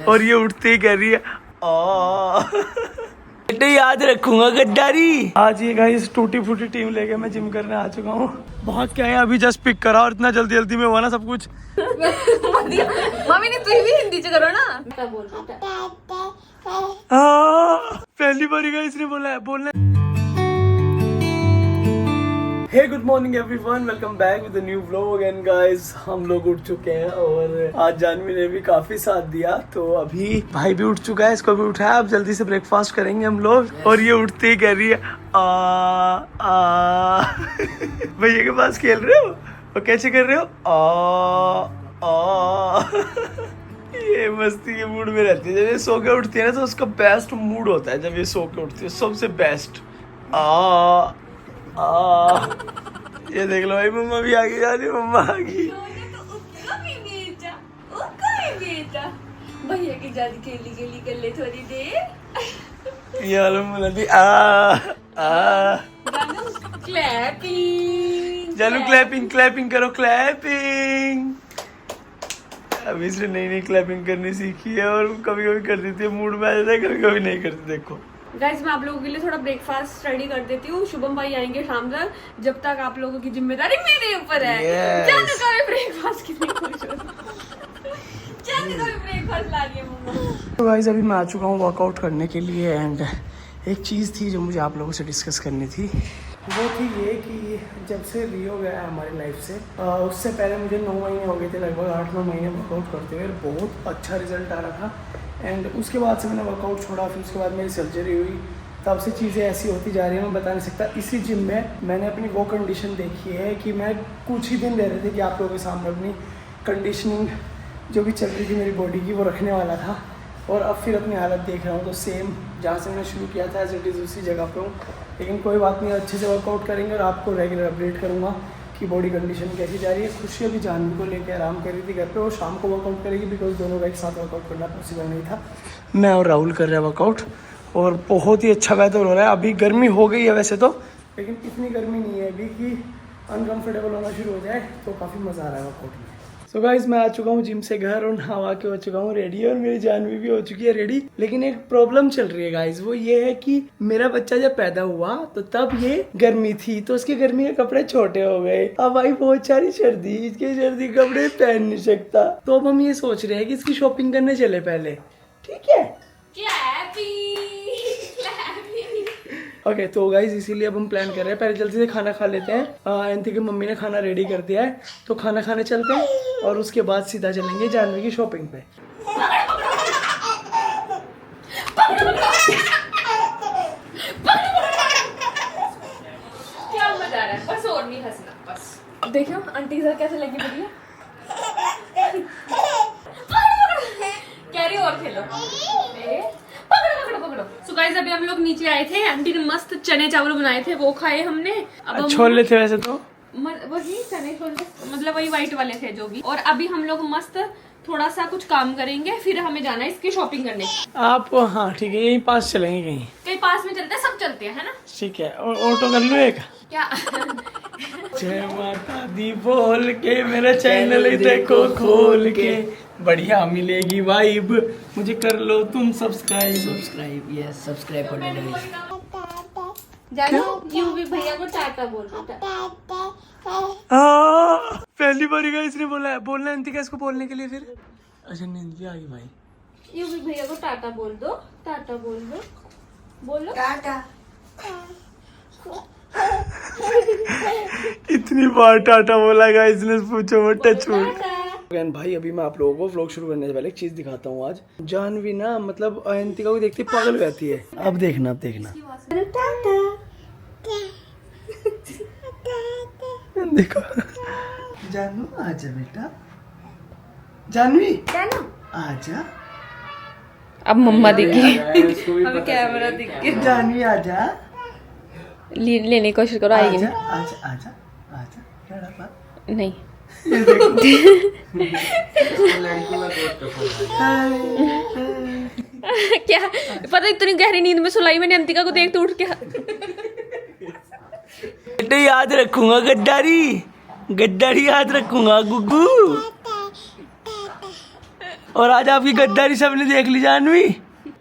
और ये उठते ही कह रही है बेटे याद रखूंगा गद्दारी। आज ये गाइस टूटी फूटी टीम लेके मैं जिम करने आ चुका हूँ। बहुत क्या है, अभी जस्ट पिक करा और इतना जल्दी जल्दी में हुआ ना सब कुछ। मम्मी ने तुम भी हिंदी च करो ना। पहली बार गाइस ने बोला है बोलने। Hey good morning everyone, welcome back with the new vlog again guys. हम लोग उठ चुके हैं और आज जानवी ने भी काफी साथ दिया, तो अभी भाई भी उठ चुका है, इसको भी उठाया। अब जल्दी से ब्रेकफास्ट करेंगे हम लोग। और ये उठते ही कह रही है भैया के पास खेल रहे हो और कैसे कर रहे हो ये मस्ती के मूड में रहती है। जब ये सो के उठती है ना तो उसका बेस्ट मूड होता है जब ये सो के उठती है, सबसे बेस्ट। ये देख लो भाई, मम्मा भी आ गई। यार मम्मा आ गई। भैया की जान खेली कर ले थोड़ी देर। ये वाला मुन्ना थी क्लैपिंग जानू क्लैपिंग क्लैपिंग करो क्लैपिंग। अभी इसने नई नई क्लैपिंग करनी सीखी है और कभी कभी कर देती है, मूड में आ जाता है, कभी कभी नहीं करती। देखो गाइस, मैं आप लोगों के लिए थोड़ा ब्रेकफास्ट रेडी कर देती हूँ। शुभम भाई आएंगे शाम तक, जब तक आप लोगों की जिम्मेदारी मेरे ऊपर है। जानू का भी ब्रेकफास्ट कितनी खुश हो। जानू का भी ब्रेकफास्ट ला रही है मम्मा। तो गाइस अभी मैं आ चुका हूँ वर्कआउट करने के लिए। एंड एक चीज़ थी जो मुझे आप लोगों से डिस्कस करनी थी, वो थी ये कि जब से रियो गया है हमारी लाइफ से, उससे पहले मुझे 9 महीने हो गए थे, लगभग 8-9 महीने वर्कआउट करते हुए। बहुत अच्छा रिजल्ट आ रहा था। एंड उसके बाद से मैंने वर्कआउट छोड़ा, फिर उसके बाद मेरी सर्जरी हुई, तब से चीज़ें ऐसी होती जा रही हैं मैं बता नहीं सकता। इसी जिम में मैंने अपनी वो कंडीशन देखी है कि मैं कुछ ही दिन रह रहे थे कि आप लोगों के सामने अपनी कंडीशनिंग जो भी चल रही थी मेरी बॉडी की वो रखने वाला था। और अब फिर अपनी हालत देख रहा हूँ तो सेम जहाँ से मैंने शुरू किया था एज इट इज़ उसी जगह पर हूँ। लेकिन कोई बात नहीं, अच्छे से वर्कआउट करेंगे और आपको रेगुलर अपडेट करूँगा कि बॉडी कंडीशन कैसी जा रही है। खुशी अभी जानवी को लेकर आराम कर रही थी घर पे, और शाम को वर्कआउट करेगी बिकॉज दोनों का एक साथ वर्कआउट करना पॉसिबल नहीं था। मैं और राहुल कर रहे हैं वर्कआउट और बहुत ही अच्छा वेदर हो रहा है। अभी गर्मी हो गई है वैसे तो, लेकिन इतनी गर्मी नहीं है अभी कि अनकम्फर्टेबल होना शुरू हो जाए, तो काफ़ी मज़ा आ रहा है वर्कआउट में। सो गाइस, मैं आ चुका हूँ जिम से घर और नहा के हो चुका हूँ रेडी, और मेरी जानवी भी हो चुकी है रेडी। लेकिन एक प्रॉब्लम चल रही है गाइस, वो ये है कि मेरा बच्चा जब पैदा हुआ तो तब ये गर्मी थी, तो उसके गर्मी के कपड़े छोटे हो गए। अब भाई बहुत सारी सर्दी, इसके सर्दी कपड़े पहन नहीं सकता। तो अब हम ये सोच रहे हैं कि इसकी शॉपिंग करने चले पहले, ठीक है? ओके तो गाइज इसीलिए अब हम प्लान कर रहे हैं, पहले जल्दी से खाना खा लेते हैं। एंथी की मम्मी ने खाना रेडी कर दिया है, तो खाना खाने चलते हैं और उसके बाद सीधा चलेंगे जानवी की शॉपिंग पे। क्या मजा आ रहा है, बस और नहीं हंसना बस। देखो आंटी सर कैसे लगी बढ़िया। कह रही और खेलो। पकड़ो। सो गाइस, अभी हम लोग नीचे आए थे, आंटी ने मस्त चने चावल बनाए थे, वो खाए हमने। अब छोले थे वैसे तो, वही चने छोले, मतलब वही व्हाइट वाले थे जो भी। और अभी हम लोग मस्त थोड़ा सा कुछ काम करेंगे, फिर हमें जाना है इसकी शॉपिंग करने। आप हाँ ठीक है, यहीं पास चलेंगे, कहीं पास में चलते हैं, सब चलते हैं, है ना? ठीक है। और ऑटो कर लो एक क्या? जय माता दी बोल के मेरा चैनल देखो खोल के, बढ़िया मिलेगी वाइब, मुझे कर लो तुम सब्सक्राइब। यस सब्सक्राइब कर लो। जानो यू भी भैया को टाटा बोल दो। पहली बार इसने बोला है, बोलना है अंतिका इसको बोलने के लिए। फिर अच्छा नींद भी आ गई भाई। यू भी भैया को टाटा बोल दो, टाटा बोल दो, बोलो टाटा। इतनी बार टाटा बोला गाइस ने, पूछो मत टच भाई। अभी मैं आप लोगों को व्लॉग शुरू करने से पहले एक चीज दिखाता हूँ। आज जानवी ना मतलब अंतिका को देखती पागल हो जाती है। अब देखना देखो। जानू आजा बेटा, जानवी आजा। अब मम्मा दिखी, अभी कैमरा दिख गया। जानवी आजा, लेने की कोशिश करो, आएगी नहीं। आजा नहीं। क्या पता, इतनी गहरी नींद में सुलाई मैंने अंतिका को देख तो उठ के। बेटे याद रखूंगा गद्दारी याद रखूंगा गुग्गू। और आज आपकी गद्दारी सबने देख ली जानवी।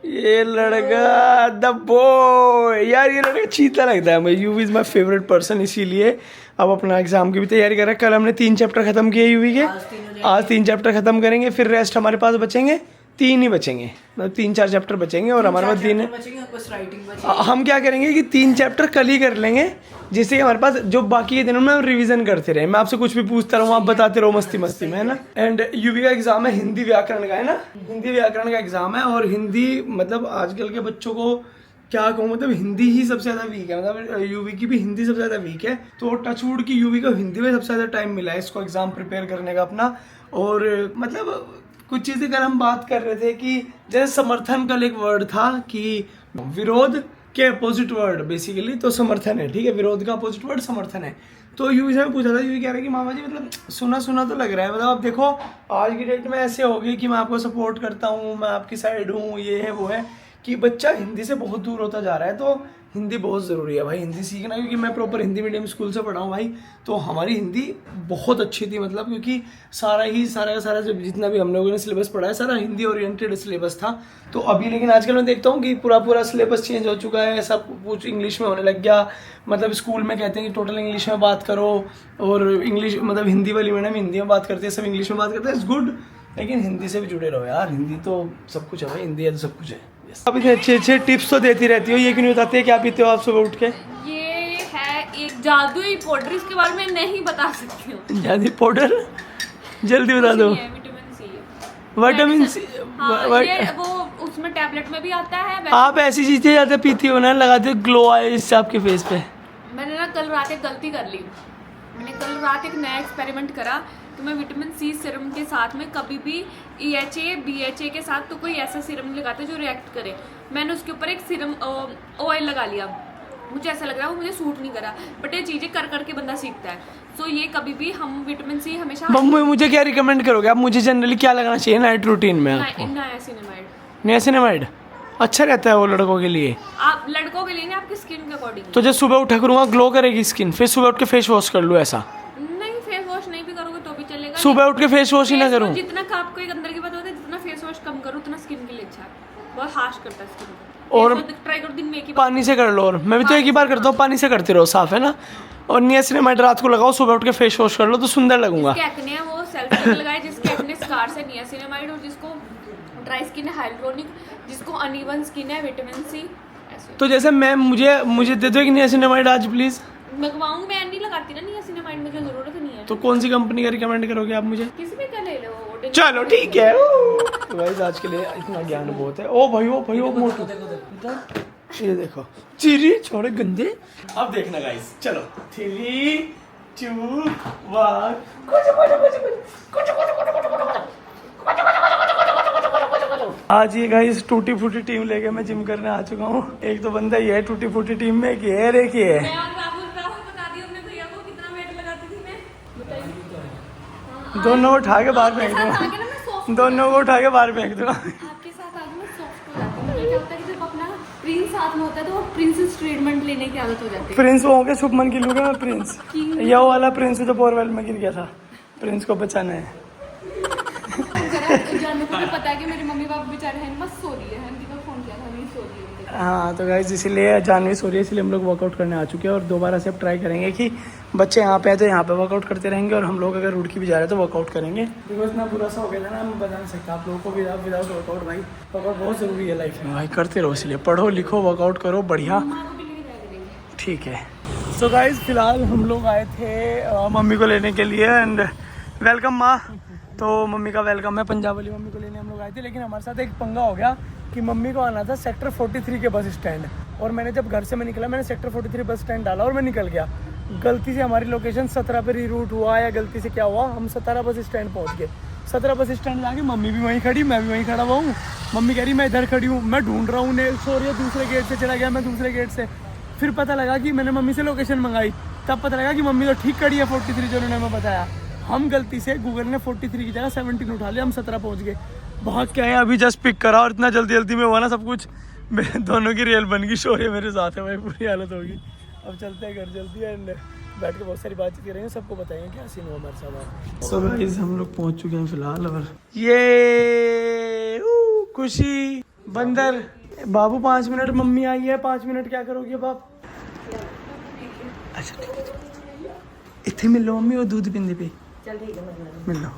ये लड़का द बॉय यार, ये लड़का चीता लगता है मुझे। UV is my favourite person, इसीलिए अब अपना एग्जाम की भी तैयारी कर रहा है। कल हमने 3 चैप्टर खत्म किए यूवी के, आज 3 चैप्टर खत्म करेंगे, फिर रेस्ट हमारे पास बचेंगे 3 ही बचेंगे, मतलब 3-4 चैप्टर बचेंगे और हमारे पास दिन हम क्या करेंगे कि 3 चैप्टर कल ही कर लेंगे, जिससे हमारे पास जो बाकी के दिनों में हम रिवीजन करते रहे। मैं आपसे कुछ भी पूछता रहूँ, आप बताते रहो मस्ती मस्ती में, है ना। एंड यूवी का एग्जाम है हिंदी व्याकरण का, है ना, हिंदी व्याकरण का एग्जाम है। और हिंदी मतलब आजकल के बच्चों को क्या कहूँ, मतलब हिंदी ही सबसे ज़्यादा वीक है, मतलब यूवी की भी हिंदी सबसे ज़्यादा वीक है। तो टचवुड की यूवी को हिंदी में सबसे ज़्यादा टाइम मिला है इसको एग्जाम प्रिपेयर करने का अपना। और मतलब कुछ चीज़ें अगर हम बात कर रहे थे कि जैसे समर्थन कल एक वर्ड था कि विरोध के अपोजिट वर्ड बेसिकली तो समर्थन है, ठीक है, विरोध का अपोजिट वर्ड समर्थन है। तो यूवी से मैं पूछा था, यूवी कह रहा है कि मामा जी मतलब सुना सुना तो लग रहा है, मतलब आप देखो आज की डेट में ऐसे हो गई कि मैं आपको सपोर्ट करता हूँ, मैं आपकी साइड हूँ, ये है वो है, कि बच्चा हिंदी से बहुत दूर होता जा रहा है। तो हिंदी बहुत ज़रूरी है भाई, हिंदी सीखना, क्योंकि मैं प्रॉपर हिंदी मीडियम स्कूल से पढ़ा हूँ भाई। तो हमारी हिंदी बहुत अच्छी थी, मतलब क्योंकि सारा का सारा जितना भी हम लोगों ने सिलेबस पढ़ा है सारा हिंदी ओरिएंटेड सिलेबस था। तो अभी लेकिन आजकल मैं देखता हूँ कि पूरा सिलेबस चेंज हो चुका है, सब कुछ इंग्लिश में होने लग गया। मतलब स्कूल में कहते हैं कि टोटल इंग्लिश में बात करो, और इंग्लिश मतलब हिंदी वाली मैडम हिंदी में बात करते हैं, सब इंग्लिश में बात करते हैं, इट्स गुड, लेकिन हिंदी से भी जुड़े रहो यार, हिंदी तो सब कुछ है भाई, हिंदी है तो सब कुछ है। आप इतने अच्छे टिप्स तो देती रहती हो, ये क्यों नहीं बताते क्या पीते हो आप सुबह उठ के? ये है एक जादुई पाउडर, इसके बारे में नहीं बता सकती हूँ। जादुई पाउडर जल्दी बता दो। विटामिन सी विटामिन सी, ये वो उसमें टैबलेट में भी आता है। आप ऐसी चीजें ज्यादा पीती हो ना, लगाते हो ग्लो आए इससे आपके फेस पे। मैंने ना कल रात एक गलती कर ली, मैंने कल रात एक नया एक्सपेरिमेंट करा कि मैं विटामिन सी सीरम के साथ में कभी भी EHA BHA के साथ तो कोई ऐसा सीरम नहीं लगाता जो रिएक्ट करे। मैंने उसके ऊपर एक सीरम ऑयल लगा लिया, मुझे ऐसा लग रहा है वो मुझे सूट नहीं करा, बट ये चीज़ें कर करके बंदा सीखता है। सो ये कभी भी हम विटामिन सी हमेशा। मम्मी मुझे क्या रिकमेंड करोगे आप, मुझे जनरली क्या लगाना चाहिए नाइट रूटीन में? नियासिनामाइड अच्छा रहता है वो लड़कों के लिए? आप लड़कों के लिए नहीं, आपकी स्किन के अकॉर्डिंग। तो जब सुबह उठा करूँगा ग्लो करेगी स्किन, फिर सुबह उठ के फेस वॉश कर लूँ ऐसा? नहीं, फेस वॉश नहीं भी करोगे तो भी चलेगा। सुबह उठ के फेस वॉश ही ना करूँ? जितना आपको एक अंदर की बात होता है, जितना फेस वॉश कम करो उतना स्किन के लिए अच्छा है, बहुत हार्श करता है स्किन को। और ट्राई करो दिन में एक ही पानी से कर लो, और मैं भी तो एक ही बार करता हूँ, पानी से करते रहो, साफ है ना। और नियासिनामाइड रात को लगाओ, सुबह उठ के फेस वॉश कर लो तो सुंदर लगूंगा। जिसके एक्ने है वो सेल्फ स्टिक लगाए, जिसके एक्ने स्कार्स है नियासिनामाइड, और जिसको ड्राई स्किन है हाइड्रोनिक, जिसको अनइवन स्किन है विटामिन सी। ऐसे तो जैसे मैं मुझे दे दो एक नियासिनामाइड आज प्लीज। मंगवाऊं, मैं नहीं लगाती ना नियासिनामाइड, मुझे जरूरत नहीं है। तो कौन सी कंपनी का रिकमेंड करोगे आप मुझे? किसी भी का ले लो। चलो ठीक है। तो गाइस आज के लिए इतना ज्ञान बहुत है। ओ भाई वो मोटू ये देखो चिरी छोड़े गंदे। अब देखना गाइस, चलो 3 2 1। आज ये गाइस टूटी फूटी टीम लेके मैं जिम करने आ चुका हूँ। एक तो बंदा ये है टूटी फूटी टीम में, एक ये है, एक ये है। दोनों को उठा के बाहर फेंक दूंगा, दोनों को उठा के बाहर फेंक दूंगा। आपके साथ आगे मैं सॉफ्ट हो जाती हूँ। मुझे क्या होता है कि जब अपना प्रिंस साथ में होता है तो प्रिंसेस ट्रीटमेंट लेने की आदत हो जाती है। प्रिंस वो हो गया शुभमन की लूंगा मैं प्रिंस, ये वाला प्रिंस जो बोरवेल में गिर गया था, प्रिंस को बचाना है। जानने को भी पता है कि मेरे मम्मी पापा बेचारे हैं मस्त सो रही है, हिंदी का फोन किया था नहीं सो रही है। हाँ तो गाइस इसीलिए जानवी सो रही है, इसलिए हम लोग वर्कआउट करने आ चुके हैं। और दोबारा से अब ट्राई करेंगे कि बच्चे यहाँ पे हैं तो यहाँ पे वर्कआउट करते रहेंगे, और हम लोग अगर रुड़की भी जा रहे हैं तो वर्कआउट करेंगे। बिकॉज इतना बुरा सा हो गया था ना, मैं बता नहीं सकता आप लोगों को। विदाउट वर्कआउट भाई, वर्कआउट बहुत ज़रूरी है लाइफ में भाई, करते रहो। इसलिए पढ़ो लिखो वर्कआउट करो बढ़िया, ठीक है। सो गाइस फिलहाल हम लोग आए थे मम्मी को लेने के लिए, एंड वेलकम माँ। तो मम्मी का वेलकम है, पंजाब वाली मम्मी को लेने हम लोग आए थे। लेकिन हमारे साथ एक पंगा हो गया कि मम्मी को आना था सेक्टर 43 के बस स्टैंड, और मैंने जब घर से मैं निकला मैंने सेक्टर 43 बस स्टैंड डाला और मैं निकल गया। गलती से हमारी लोकेशन 17 पे रीरूट हुआ, या गलती से क्या हुआ, हम 17 बस स्टैंड पहुंच गए। 17 बस स्टैंड जाके मम्मी भी वहीं खड़ी, मैं भी वहीं खड़ा हुआ हूँ। मम्मी कह रही मैं इधर खड़ी हूँ, मैं ढूंढ रहा हूँ, सो रही है दूसरे गेट से, चला गया मैं दूसरे गेट से। फिर पता लगा कि मैंने मम्मी से लोकेशन मंगाई, तब पता लगा कि मम्मी तो ठीक खड़ी है 43 जो उन्होंने हमें बताया। हम गलती से गूगल ने 43 की जगह 17 उठा लिया, हम 17 पहुँच गए। भाग के आए, अभी जस्ट पिक करा, और इतना जल्दी में हुआ ना सब कुछ, दोनों की रेल बन गई। शौर्य मेरे साथ है भाई, पूरी हालत होगी। अब चलते हैं घर जल्दी, एंड बैठ के बहुत सारी बातचीत करेंगे, सबको बताएंगे क्या सीन हुआ हमारे साथ। सो गाइस हम लोग पहुंच चुके हैं फिलहाल, और ये खुशी बंदर बाबू 5 मिनट, मम्मी आई है 5 मिनट, क्या करोगे बाप? अच्छा ठीक है, इतने मिल लो मम्मी, और दूध पीने पे चल ठीक है, मिल लो।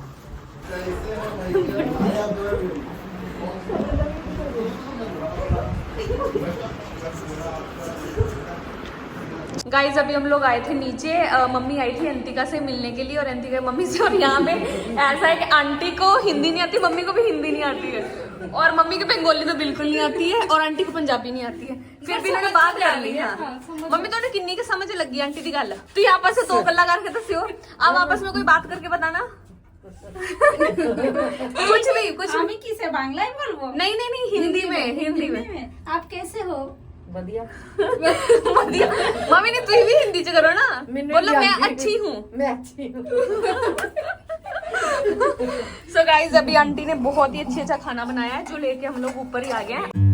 गाइज अभी हम लोग आए थे नीचे, मम्मी आई थी अंतिका से मिलने के लिए, और अंतिका मम्मी से, और यहाँ पे ऐसा है कि आंटी को हिंदी नहीं आती, मम्मी को भी हिंदी नहीं आती है, और मम्मी को बंगाली तो बिल्कुल नहीं आती है, और आंटी को पंजाबी नहीं आती है, फिर भी इन्होंने बात कर ली। हाँ मम्मी तो किन्नी के समझ लगी आंटी की गल, तू आपस से 2 गल्ला करके दस्यो, अब आपस में कोई बात करके बताना। कुछ नहीं, कुछ আমি কিসে বাংলায় বলবো? नहीं नहीं नहीं, हिंदी में। आप कैसे हो? बढ़िया। मम्मी ने तुम भी हिंदी च करो ना, बोलो मैं अच्छी हूँ। सो गाइज अभी आंटी ने बहुत ही अच्छा खाना बनाया है, जो लेके हम लोग ऊपर ही आ गए हैं।